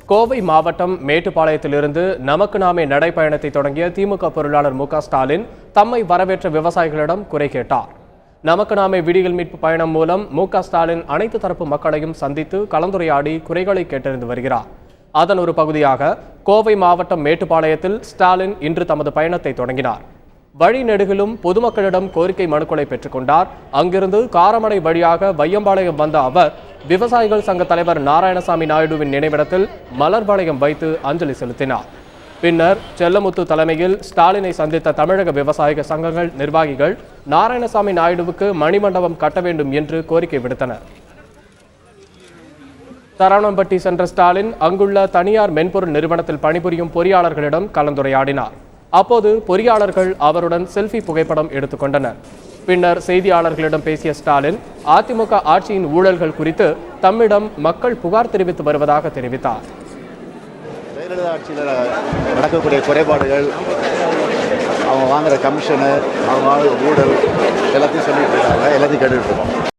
கோவை மாவட்டம் மேட்டுப்பாளையத்திலிருந்து நமக்கு நாமே நடைப்பயணத்தை தொடங்கிய திமுக பொருளாளர் மு.க.ஸ்டாலின் தம்மை வரவேற்ற விவசாயிகளிடம் குறை கேட்டார். நமக்கு நாமே விடியல் மீட்பு பயணம் மூலம் மு.க.ஸ்டாலின் அனைத்து தரப்பு மக்களையும் சந்தித்து கலந்துரையாடி குறைகளை கேட்டறிந்து வருகிறார். அதன் ஒரு பகுதியாக கோவை மாவட்டம் மேட்டுப்பாளையத்தில் ஸ்டாலின் இன்று தமது பயணத்தை தொடங்கினார். வழிநெடுகிலும் பொதுமக்களிடம் கோரிக்கை மனுக்களை பெற்றுக்கொண்டார். அங்கிருந்து காரமடை வழியாக வையம்பாளையம் வந்த அவர் விவசாயிகள் சங்க தலைவர் நாராயணசாமி நாயுடுவின் நினைவிடத்தில் மலர் வளையம் வைத்து அஞ்சலி செலுத்தினார். பின்னர் செல்லமுத்து தலைமையில் ஸ்டாலினை சந்தித்த தமிழக விவசாயிக சங்கங்கள் நிர்வாகிகள் நாராயணசாமி நாயுடுவுக்கு மணிமண்டபம் கட்ட வேண்டும் என்று கோரிக்கை விடுத்தனர். தரவணம்பட்டி சென்ற ஸ்டாலின் அங்குள்ள தனியார் மென்பொருள் நிறுவனத்தில் பணிபுரியும் பொறியாளர்களிடம் கலந்துரையாடினார். அப்போது பொறியாளர்கள் அவருடன் செல்ஃபி புகைப்படம் எடுத்துக்கொண்டனர். பின்னர் செய்தியாளர்களிடம் பேசிய ஸ்டாலின் அதிமுக ஆட்சியின் ஊழல்கள் குறித்து தம்மிடம் மக்கள் புகார் தெரிவித்து வருவதாக தெரிவித்தார். ஜெயலலிதா ஆட்சியில் நடக்கக்கூடிய குறைபாடுகள், அவங்க வாங்குற கமிஷனு, அவங்க ஊழல் எல்லாத்தையும் சொல்லிட்டு இருக்காங்க, எல்லாத்தையும் கேட்டுட்டு இருக்கோம்.